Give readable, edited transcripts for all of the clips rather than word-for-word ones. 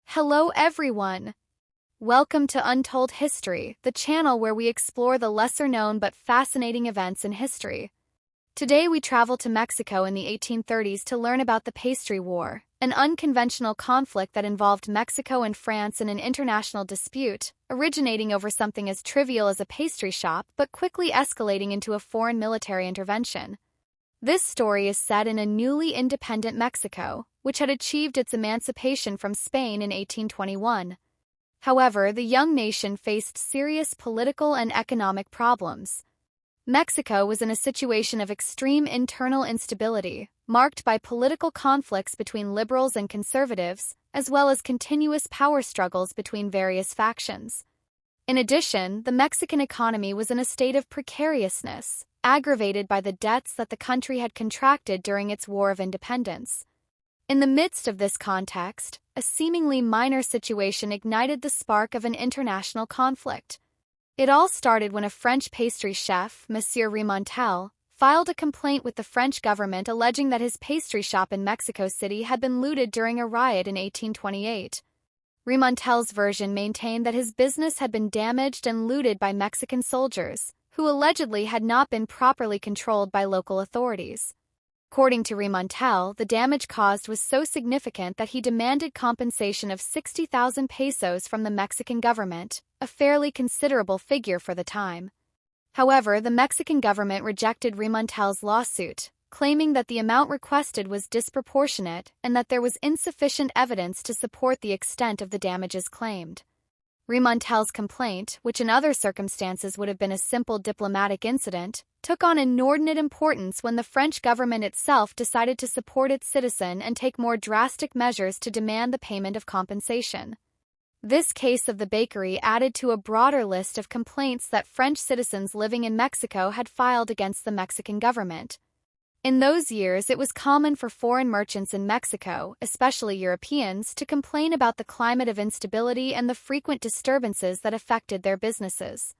Hello everyone! Welcome to Untold History, the channel where we explore the lesser-known but fascinating events in history. Today we travel to Mexico in the 1830s to learn about the Pastry War, an unconventional conflict that involved Mexico and France in an international dispute, originating over something as trivial as a pastry shop but quickly escalating into a foreign military intervention. This story is set in a newly independent Mexico, which had achieved its emancipation from Spain in 1821. However, the young nation faced serious political and economic problems. Mexico was in a situation of extreme internal instability, marked by political conflicts between liberals and conservatives, as well as continuous power struggles between various factions. In addition, the Mexican economy was in a state of precariousness, aggravated by the debts that the country had contracted during its War of Independence. In the midst of this context, a seemingly minor situation ignited the spark of an international conflict. It all started when a French pastry chef, Monsieur Remontel, filed a complaint with the French government alleging that his pastry shop in Mexico City had been looted during a riot in 1828. Remontel's version maintained that his business had been damaged and looted by Mexican soldiers, who allegedly had not been properly controlled by local authorities. According to Remontel, the damage caused was so significant that he demanded compensation of 60,000 pesos from the Mexican government, a fairly considerable figure for the time. However, the Mexican government rejected Remontel's lawsuit, claiming that the amount requested was disproportionate and that there was insufficient evidence to support the extent of the damages claimed. Remontel's complaint, which in other circumstances would have been a simple diplomatic incident, took on inordinate importance when the French government itself decided to support its citizen and take more drastic measures to demand the payment of compensation. This case of the bakery added to a broader list of complaints that French citizens living in Mexico had filed against the Mexican government. In those years, it was common for foreign merchants in Mexico, especially Europeans, to complain about the climate of instability and the frequent disturbances that affected their businesses.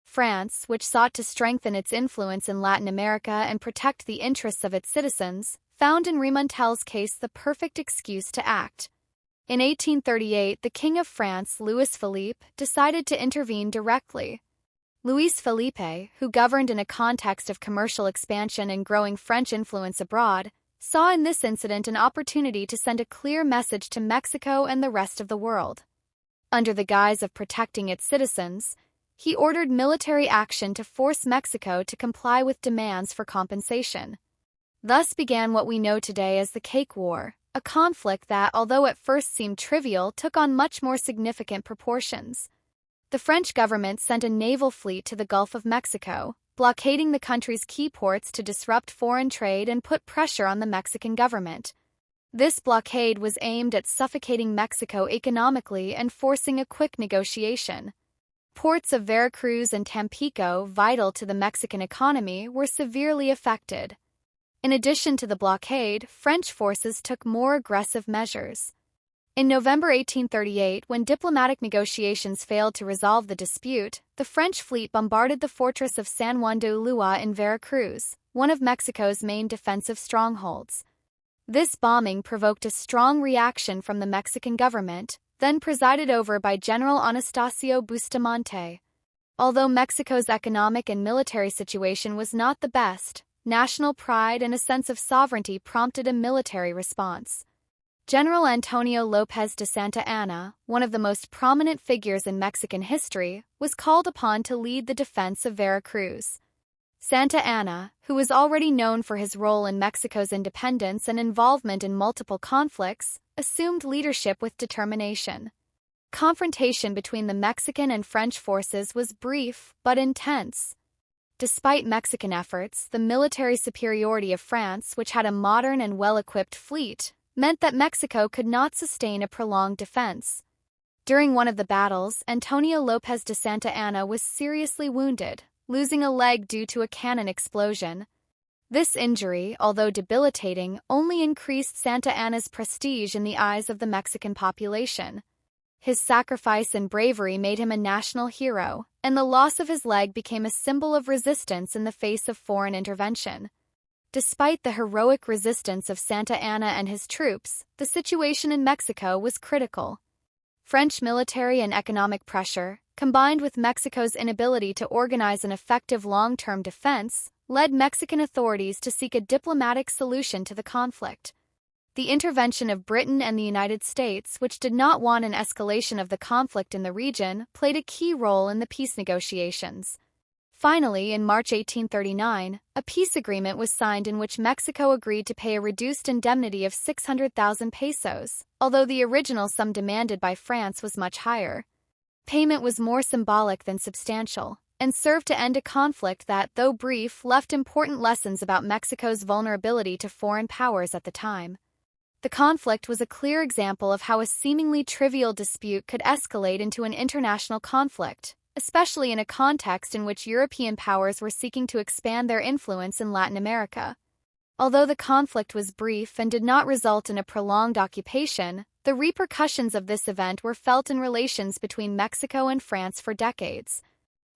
France, which sought to strengthen its influence in Latin America and protect the interests of its citizens, found in Remontel's case the perfect excuse to act. In 1838, the King of France, Louis Philippe, decided to intervene directly. Louis Philippe, who governed in a context of commercial expansion and growing French influence abroad, saw in this incident an opportunity to send a clear message to Mexico and the rest of the world. Under the guise of protecting its citizens, he ordered military action to force Mexico to comply with demands for compensation. Thus began what we know today as the Cake War, a conflict that, although at first seemed trivial, took on much more significant proportions. The French government sent a naval fleet to the Gulf of Mexico, blockading the country's key ports to disrupt foreign trade and put pressure on the Mexican government. This blockade was aimed at suffocating Mexico economically and forcing a quick negotiation. Ports of Veracruz and Tampico, vital to the Mexican economy, were severely affected. In addition to the blockade, French forces took more aggressive measures. In November 1838, when diplomatic negotiations failed to resolve the dispute, the French fleet bombarded the fortress of San Juan de Ulua in Veracruz, one of Mexico's main defensive strongholds. This bombing provoked a strong reaction from the Mexican government, then presided over by General Anastasio Bustamante. Although Mexico's economic and military situation was not the best, national pride and a sense of sovereignty prompted a military response. General Antonio López de Santa Anna, one of the most prominent figures in Mexican history, was called upon to lead the defense of Veracruz. Santa Anna, who was already known for his role in Mexico's independence and involvement in multiple conflicts, assumed leadership with determination. Confrontation between the Mexican and French forces was brief but intense. Despite Mexican efforts, the military superiority of France, which had a modern and well-equipped fleet, meant that Mexico could not sustain a prolonged defense. During one of the battles, Antonio López de Santa Anna was seriously wounded, losing a leg due to a cannon explosion. This injury, although debilitating, only increased Santa Anna's prestige in the eyes of the Mexican population. His sacrifice and bravery made him a national hero, and the loss of his leg became a symbol of resistance in the face of foreign intervention. Despite the heroic resistance of Santa Anna and his troops, the situation in Mexico was critical. French military and economic pressure, combined with Mexico's inability to organize an effective long-term defense, led Mexican authorities to seek a diplomatic solution to the conflict. The intervention of Britain and the United States, which did not want an escalation of the conflict in the region, played a key role in the peace negotiations. Finally, in March 1839, a peace agreement was signed in which Mexico agreed to pay a reduced indemnity of 600,000 pesos, although the original sum demanded by France was much higher. Payment was more symbolic than substantial, and served to end a conflict that, though brief, left important lessons about Mexico's vulnerability to foreign powers at the time. The conflict was a clear example of how a seemingly trivial dispute could escalate into an international conflict, especially in a context in which European powers were seeking to expand their influence in Latin America. Although the conflict was brief and did not result in a prolonged occupation, the repercussions of this event were felt in relations between Mexico and France for decades.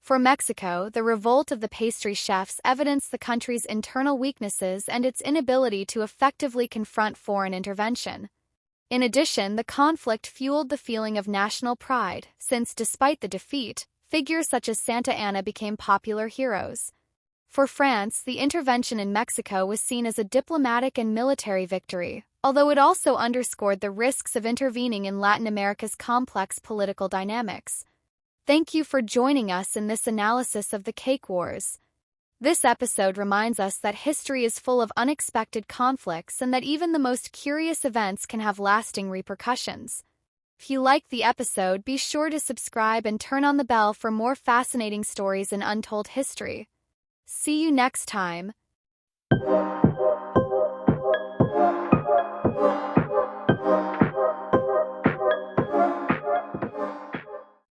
For Mexico, the revolt of the pastry chefs evidenced the country's internal weaknesses and its inability to effectively confront foreign intervention. In addition, the conflict fueled the feeling of national pride, since, despite the defeat, figures such as Santa Anna became popular heroes. For France, the intervention in Mexico was seen as a diplomatic and military victory, although it also underscored the risks of intervening in Latin America's complex political dynamics. Thank you for joining us in this analysis of the Cake Wars. This episode reminds us that history is full of unexpected conflicts and that even the most curious events can have lasting repercussions. If you liked the episode, be sure to subscribe and turn on the bell for more fascinating stories in untold history. See you next time.